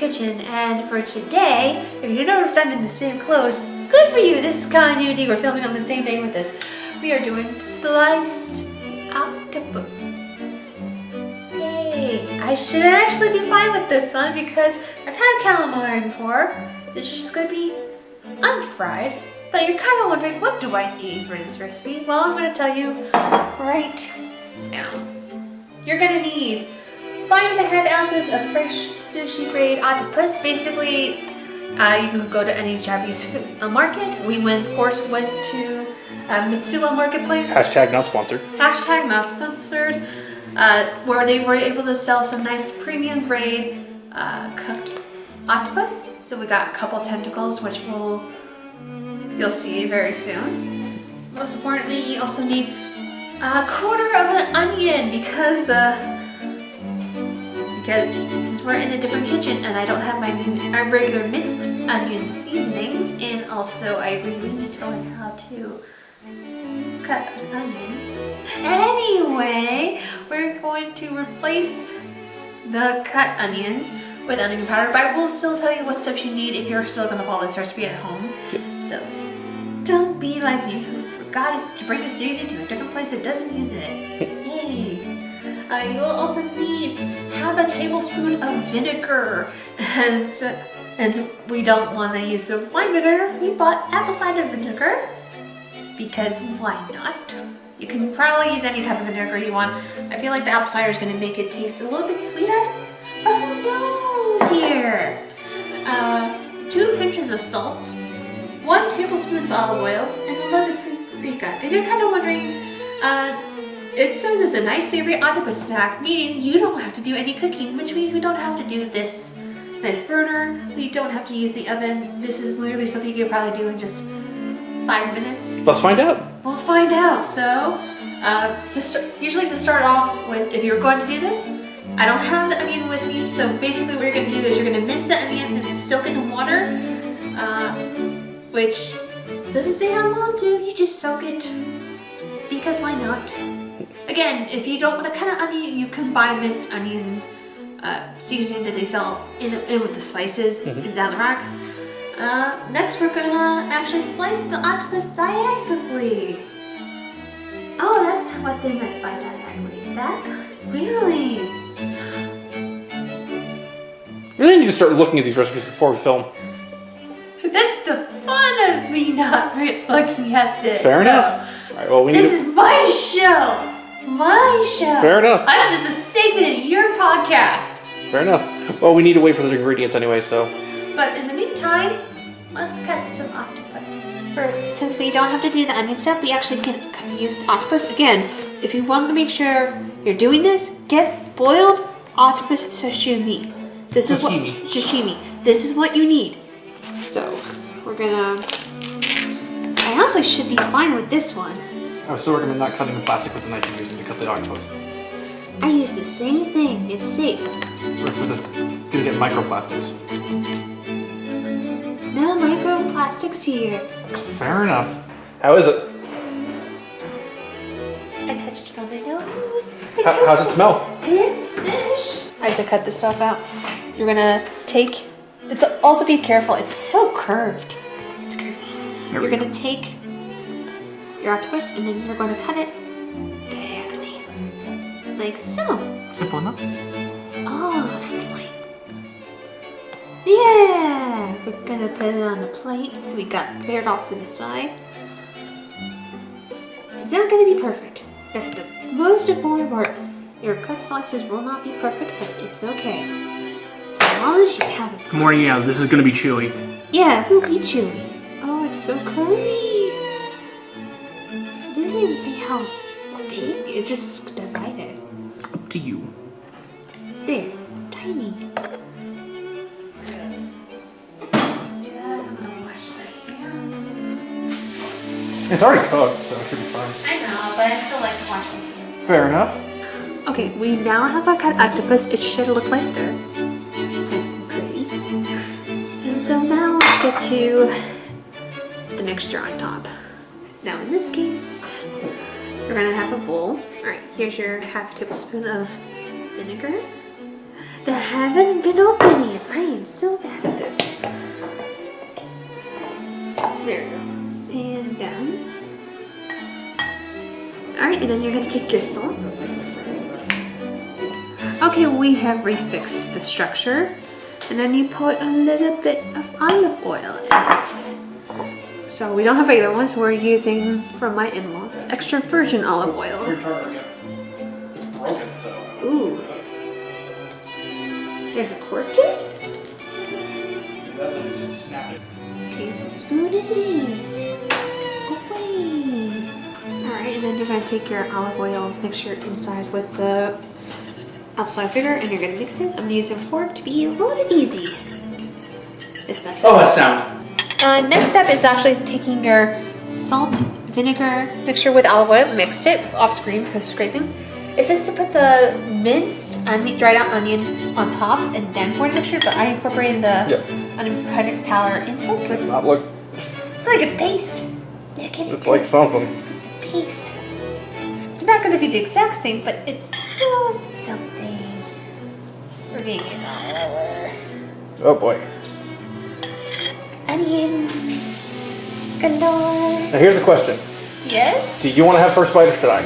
kitchen, and for today, if you noticed I'm in the same clothes, good for you, this is continuity, we're filming on the same day with this. We are doing sliced octopus. Yay! I should actually be fine with this one because I've had calamari before. This is just going to be unfried, but you're kind of wondering, what do I need for this recipe? Well, I'm going to tell you right now. You're going to need 5.5 ounces of fresh sushi grade octopus. Basically, you can go to any Japanese food market. We of course went to Mitsuwa Marketplace. Hashtag not sponsored. Hashtag not sponsored. Where they were able to sell some nice premium grade cooked octopus. So we got a couple tentacles, which you'll see very soon. Most importantly, you also need a quarter of an onion because since we're in a different kitchen and I don't have my regular minced onion seasoning, and also I really need to learn how to cut an onion. Anyway, we're going to replace the cut onions with onion powder, but I will still tell you what steps you need if you're still going to follow this recipe at home. Yeah. So don't be like me who forgot to bring a seasoning to a different place that doesn't use it. Yay! You will also need half a tablespoon of vinegar, and we don't want to use the wine vinegar. We bought apple cider vinegar because why not? You can probably use any type of vinegar you want. I feel like the apple cider is going to make it taste a little bit sweeter, but who knows here? 2 pinches of salt, 1 tablespoon of olive oil, and 11 paprika. And you're kind of wondering, it says it's a nice savory octopus snack, meaning you don't have to do any cooking, which means we don't have to do this nice burner. We don't have to use the oven. This is literally something you could probably do in just 5 minutes. Let's find out. We'll find out. So, usually to start off with, if you're going to do this, I don't have the onion with me, so basically what you're going to do is you're going to mince the onion and soak it in water, which doesn't say how long to. You just soak it, because why not? Again, if you don't want to cut an onion, you can buy minced onion seasoning that they sell in with the spices down the rack. Next, we're gonna actually slice the octopus diagonally. Oh, that's what they meant by diagonally. That really? We really need to start looking at these recipes before we film. That's the fun of me not looking at this. Fair enough. All right, well, this is my show. My show. Fair enough. I'm just a segment in your podcast. Fair enough. Well, we need to wait for those ingredients anyway, so. But in the meantime, let's cut some octopus. Since we don't have to do the onion step, we actually can use the octopus. Again, if you want to make sure you're doing this, get boiled octopus sashimi. Sashimi. This is what you need. So, we're gonna... I honestly should be fine with this one. I would still recommend not cutting the plastic with the knife you're using to cut the octopus. I use the same thing. It's safe. It's gonna get microplastics. No microplastics here. Fair enough. How is it? I touched it on my nose. How's it smell? It's fish. I have to cut this stuff out. You're gonna take... It's also be careful. It's so curved. It's curvy. You're gonna take your octopus and then you're going to cut it diagonally, like so. Simple enough. Oh, slime. Yeah, we're gonna put it on a plate. We got cleared off to the side. It's not gonna be perfect. That's the most important part. Your cut slices will not be perfect, but it's okay. As long as you have it. More, yeah, this is gonna be chewy. Yeah, it will be chewy. Oh, it's so curvy. It doesn't even say how big. It's just divided. Up to you. There, tiny. It's already cooked, so it should be fine. I know, but I still like to wash my hands. Fair enough. Okay, we now have our cut octopus. It should look like this. Nice and pretty. And so now let's get to the mixture on top. Now in this case, you're gonna have a bowl. All right, here's your half tablespoon of vinegar. that haven't been opened yet. I am so bad at this. There we go. And down. Alright, and then you're going to take your salt. Okay, we have refixed the structure. And then you put a little bit of olive oil in it. So we don't have regular ones, we're using, from my in-laws, extra virgin olive oil. Your tartar again. It's broken, so. Ooh. There's a cork to it? Just snap it. Tablespoon it is. Away. Alright, and then you're going to take your olive oil mixture inside with the outside vinegar and you're going to mix it. I'm going to use a fork to be a little bit easy. Oh, that sound. Next step is actually taking your salt vinegar mixture with olive oil, mixed it off screen because of scraping. It says to put the minced dried out onion on top and then pour the mixture, but I incorporated the onion powder into it, so it's Not look. It's like a paste. Yeah, get it. It's like something. It's a paste. It's not going to be the exact same, but it's still something. We're getting it all over. Oh boy. Onion galore. Now here's the question. Yes? Do you want to have first bite or should I?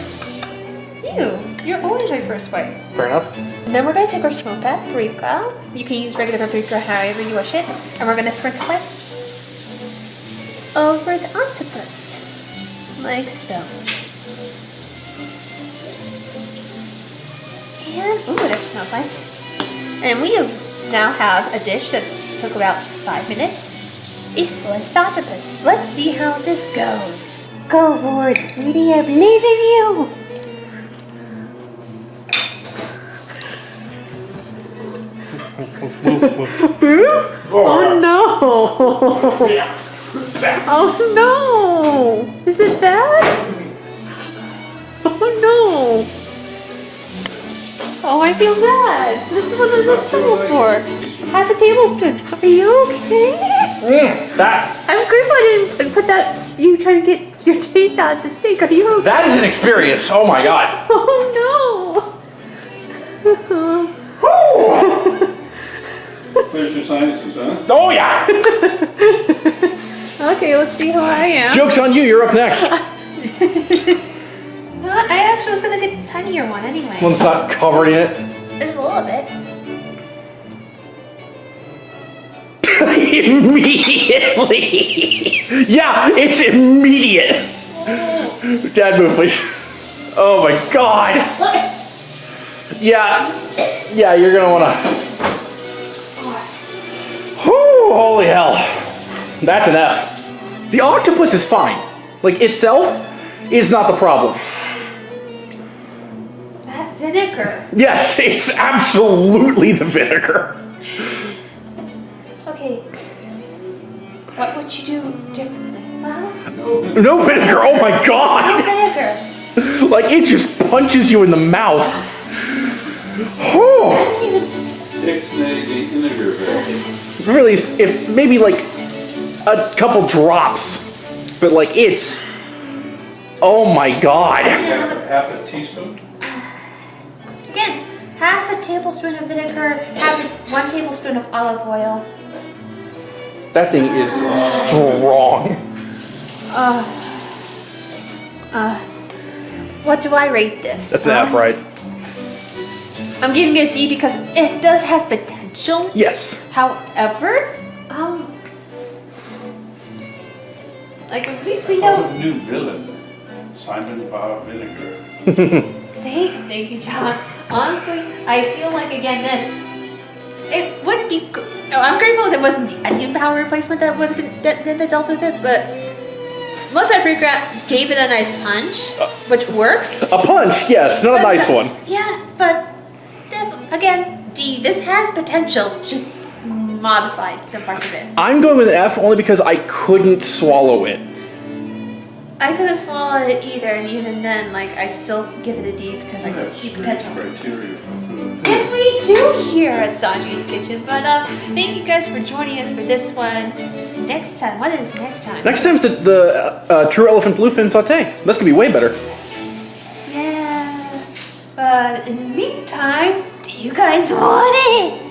You're always my first bite. Fair enough. And then we're going to take our smoked paprika. You can use regular paprika however you wish it. And we're going to sprinkle it over the octopus. Like so. And, ooh, that smells nice. And we now have a dish that took about 5 minutes. A sliced octopus. Let's see how this goes. Go for it, sweetie. I believe in you. Oh no! Oh no! Is it bad? Oh no! Oh, I feel bad. This is what I was looking for. Half a tablespoon. Are you okay? That I'm grateful I didn't put that. You trying to get your taste out of the sink. Are you okay? that is an experience. Oh my god. Oh no! There's your sinuses, huh? Oh yeah. Okay, let's see how I am. Joke's on you. You're up next. I actually was gonna get a tinier one anyway. One's not covered in it. There's a little bit. Immediately. Yeah, it's immediate. Dad, move, please. Oh my god. Yeah, you're gonna wanna. Whew, holy hell. That's an F. The octopus is fine. Like, itself is not the problem. That vinegar. Yes, it's absolutely the vinegar. Okay. What would you do differently? Well, No vinegar, oh my no god. vinegar. Like, it just punches you in the mouth. Whew. Ixnay the vinegar version. Really, if maybe like a couple drops, but like it's, oh my god. Half a teaspoon? Again, half a tablespoon of vinegar, 1 tablespoon of olive oil. That thing is strong. What do I rate this? That's an F, right? I'm giving it a D because it does have potential. Yes. However, like at least we Our know. new villain, Simon Bar Vinegar. Thank you, John. Honestly, I feel like again it would be good. No, I'm grateful there wasn't the onion powder replacement that would have been that dealt with it, but smoked paprika gave it a nice punch, which works. A punch, yes, not a nice one. Yeah, but again, D. This has potential. Just modify some parts of it. I'm going with an F only because I couldn't swallow it. I couldn't swallow it either, and even then, like, I still give it a D because I That's see strict potential. criteria for food. Yes, we do here at Sanji's Kitchen. But thank you guys for joining us for this one. Next time, what is next time? Next time's the true elephant bluefin saute. That's gonna be way better. Yeah. But in the meantime, Do you guys want it?